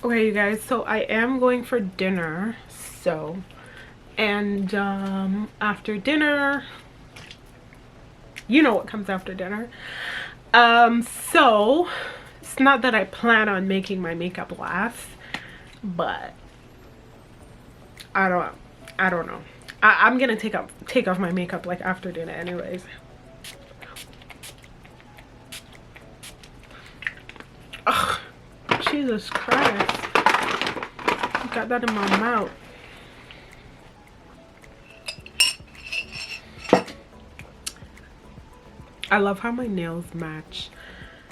Okay, you guys, so I am going for dinner, and after dinner, you know what comes after dinner. So it's not that I plan on making my makeup last, but I don't know. I'm gonna take off my makeup like after dinner anyways. Ugh, Jesus Christ. Got that in my mouth. I love how my nails match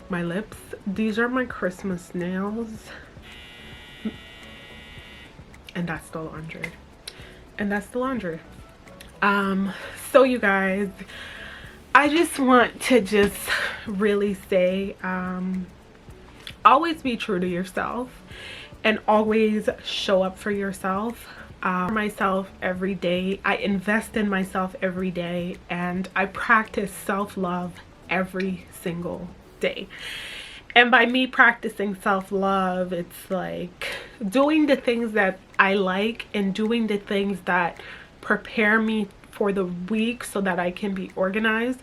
my lips. These are my Christmas nails. And that's the laundry. And that's the laundry. So you guys, I just want to just really say, always be true to yourself and always show up for yourself. Myself every day. I invest in myself every day, and I practice self-love every single day. And by me practicing self-love, it's like doing the things that I like and doing the things that prepare me for the week so that I can be organized.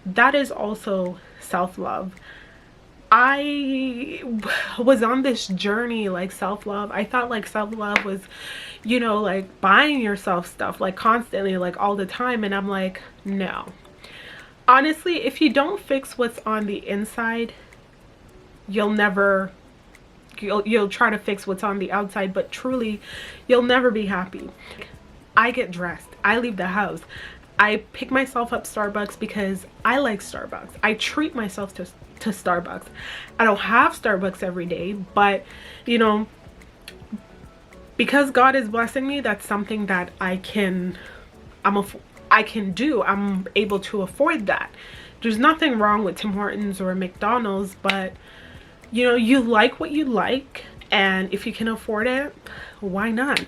That is also self-love. I was on this journey, like self-love. I thought like self-love was, you know, like buying yourself stuff like constantly, like all the time. And I'm like, no. Honestly, if you don't fix what's on the inside, you'll try to fix what's on the outside, but truly you'll never be happy. I get dressed, I leave the house, I pick myself up Starbucks because I like Starbucks. I treat myself to Starbucks. I don't have Starbucks every day, but you know, because God is blessing me, that's something that I can do. I'm able to afford that. There's nothing wrong with Tim Hortons or McDonald's, but you know, you like what you like, and if you can afford it, why not?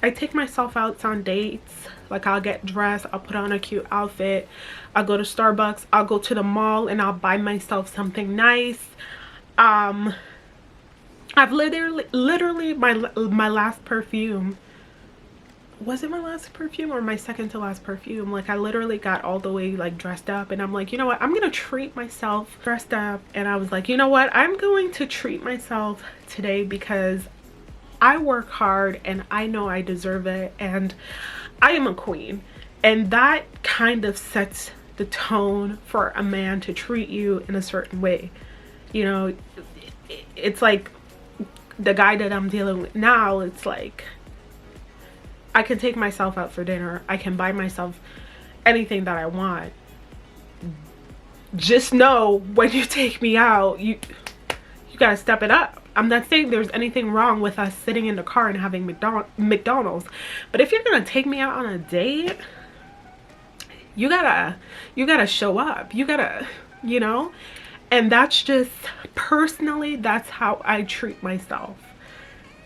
I take myself out on dates. Like, I'll get dressed, I'll put on a cute outfit, I'll go to Starbucks, I'll go to the mall and I'll buy myself something nice. I've literally my last perfume, was it my last perfume or my second to last perfume? Like, I literally got all the way like dressed up, and I'm like, you know what, I'm gonna treat myself, dressed up, and I was like, you know what, I'm going to treat myself today because I work hard and I know I deserve it, and I am a queen. And that kind of sets the tone for a man to treat you in a certain way. You know, it's like the guy that I'm dealing with now, it's like I can take myself out for dinner, I can buy myself anything that I want. Just know, when you take me out, you gotta step it up. I'm not saying there's anything wrong with us sitting in the car and having McDonald's, but if you're gonna take me out on a date, you gotta show up. You gotta, you know. And that's just, personally, that's how I treat myself.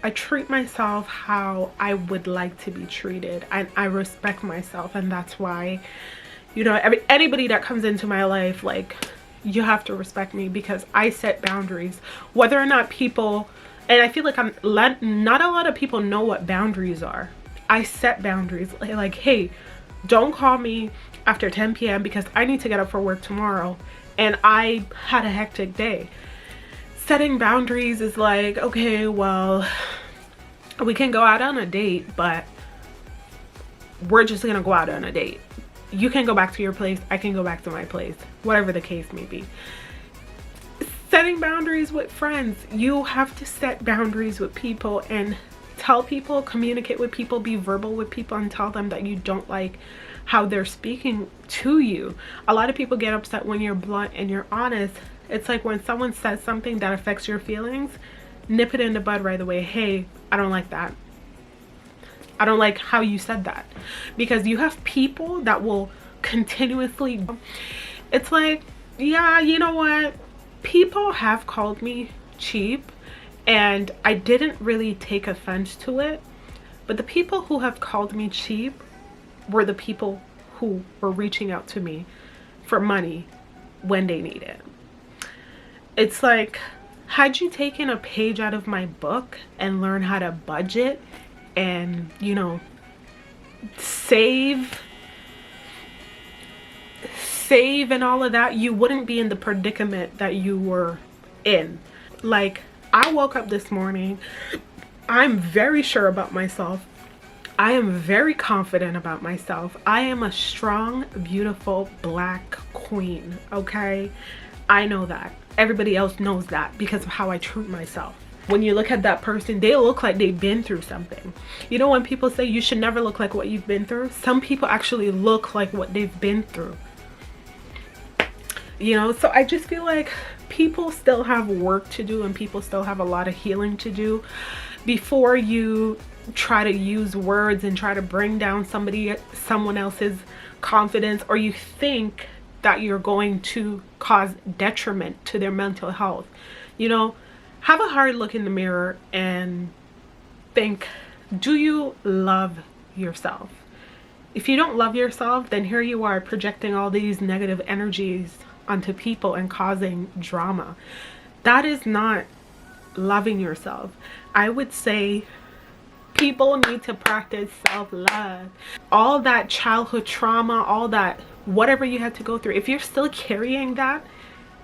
I treat myself how I would like to be treated, and I respect myself. And that's why, you know, anybody that comes into my life, like, you have to respect me, because I set boundaries. Whether or not people, and I feel like not a lot of people know what boundaries are. I set boundaries, like, hey, don't call me after 10 p.m. because I need to get up for work tomorrow and I had a hectic day. Setting boundaries is like, okay, well, we can go out on a date, but we're just gonna go out on a date. You can go back to your place, I can go back to my place, whatever the case may be. Setting boundaries with friends. You have to set boundaries with people and tell people, communicate with people, be verbal with people, and tell them that you don't like how they're speaking to you. A lot of people get upset when you're blunt and you're honest. It's like when someone says something that affects your feelings, nip it in the bud right away. Hey, I don't like that. I don't like how you said that. Because you have people that will continuously, it's like, yeah, you know what, people have called me cheap and I didn't really take offense to it, but the people who have called me cheap were the people who were reaching out to me for money when they need it. It's like, had you taken a page out of my book and learned how to budget and, you know, save and all of that, you wouldn't be in the predicament that you were in. Like, I woke up this morning, I'm very sure about myself. I am very confident about myself. I am a strong, beautiful black queen, okay? I know that. Everybody else knows that because of how I treat myself. When you look at that person, they look like they've been through something. You know, when people say you should never look like what you've been through, some people actually look like what they've been through. You know, so I just feel like people still have work to do and people still have a lot of healing to do before you try to use words and try to bring down someone else's confidence, or you think that you're going to cause detriment to their mental health. You know, have a hard look in the mirror and think, do you love yourself? If you don't love yourself, then here you are projecting all these negative energies onto people and causing drama. That is not loving yourself. I would say people need to practice self-love. All that childhood trauma, all that whatever you had to go through, if you're still carrying that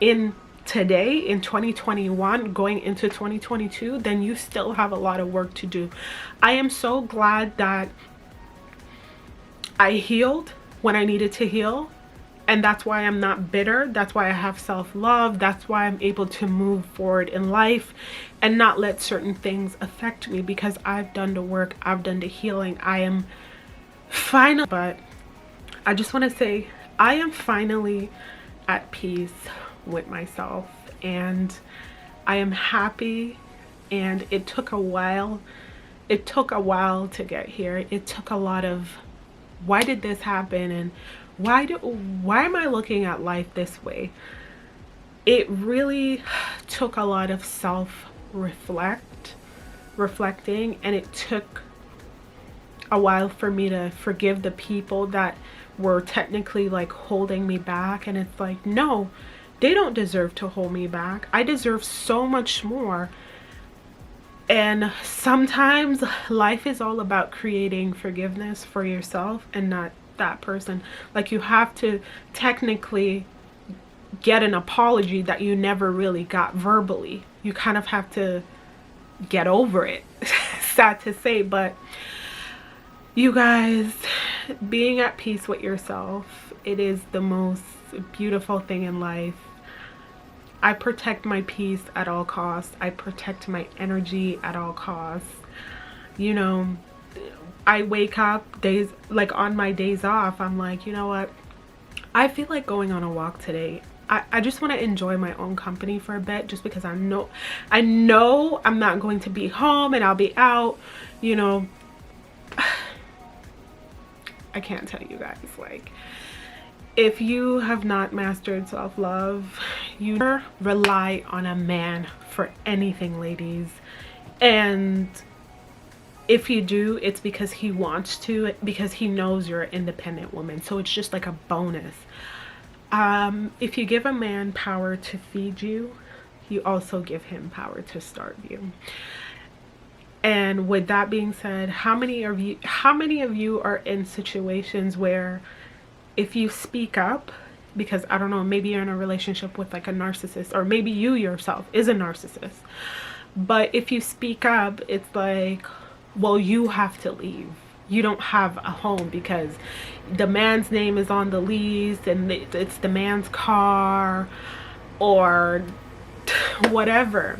in today, in 2021 going into 2022, then you still have a lot of work to do. I am so glad that I healed when I needed to heal, and that's why I'm not bitter. That's why I have self-love. That's why I'm able to move forward in life and not let certain things affect me, because I've done the work, I've done the healing. I am finally, but I just want to say I am finally at peace with myself, and I am happy. And it took a while. It took a while to get here. It took a lot of, why did this happen, and why am I looking at life this way? It really took a lot of reflecting, and it took a while for me to forgive the people that were technically like holding me back. And it's like, no, they don't deserve to hold me back. I deserve so much more. And sometimes life is all about creating forgiveness for yourself and not that person. Like, you have to technically get an apology that you never really got verbally. You kind of have to get over it. Sad to say, but you guys, being at peace with yourself, it is the most beautiful thing in life. I protect my peace at all costs. I protect my energy at all costs. You know, I wake up days, like on my days off, I'm like, you know what? I feel like going on a walk today. I just want to enjoy my own company for a bit, just because I know I'm not going to be home and I'll be out, you know. I can't tell you guys, like, if you have not mastered self-love, you never rely on a man for anything, ladies. And if you do, it's because he wants to, because he knows you're an independent woman. So it's just like a bonus. If you give a man power to feed you, you also give him power to starve you. And with that being said, how many of you are in situations where if you speak up, because I don't know, maybe you're in a relationship with like a narcissist, or maybe you yourself is a narcissist, but if you speak up, it's like, well, you have to leave. You don't have a home because the man's name is on the lease and it's the man's car or whatever.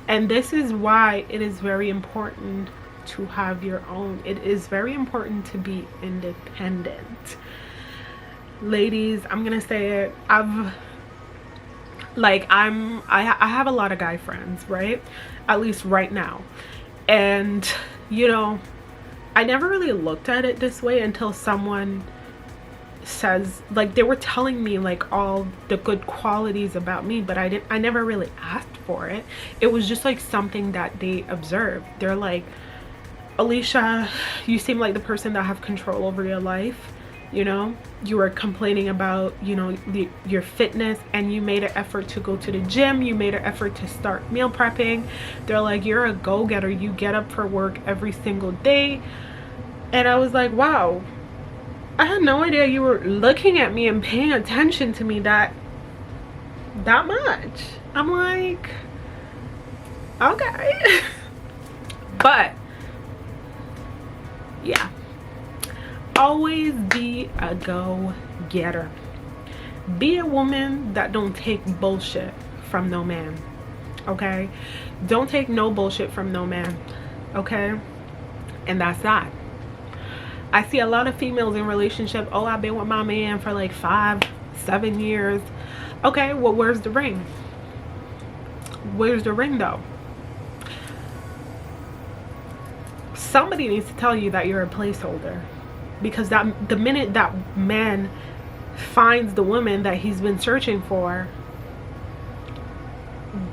And this is why it is very important to have your own. It is very important to be independent. Ladies, I'm gonna say it, I have a lot of guy friends, right? At least right now. And you know, I never really looked at it this way until someone says, like, they were telling me like all the good qualities about me, but I never really asked for it. It was just like something that they observed. They're like, Alicia, you seem like the person that have control over your life. You know, you were complaining about, you know, your fitness, and you made an effort to go to the gym. You made an effort to start meal prepping. They're like, you're a go-getter. You get up for work every single day. And I was like, wow, I had no idea you were looking at me and paying attention to me that much. I'm like, okay. But yeah, always be a go-getter. Be a woman that don't take bullshit from no man. Okay, don't take no bullshit from no man. Okay, and that's that. I see a lot of females in relationship, oh, I've been with my man for like 5-7 years. Okay, well, where's the ring? Where's the ring though? Somebody needs to tell you that you're a placeholder, because that the minute that man finds the woman that he's been searching for,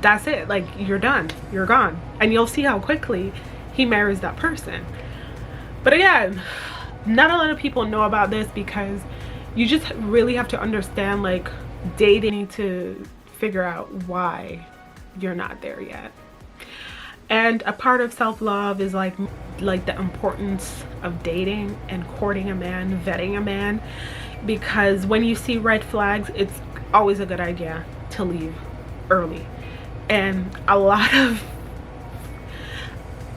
that's it. Like, you're done, you're gone, and you'll see how quickly he marries that person. But again, not a lot of people know about this, because you just really have to understand, like, dating to figure out why you're not there yet. And a part of self-love is like the importance of dating and courting a man, vetting a man, because when you see red flags, it's always a good idea to leave early. And a lot of,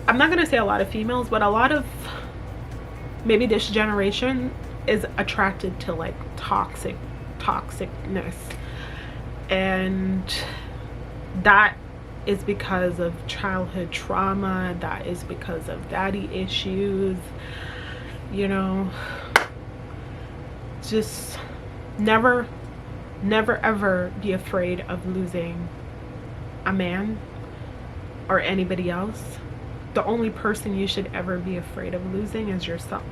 I'm not gonna say a lot of females, but a lot of, maybe this generation is attracted to like toxicness, and that is because of childhood trauma. That is because of daddy issues. You know, just never ever be afraid of losing a man or anybody else. The only person you should ever be afraid of losing is yourself.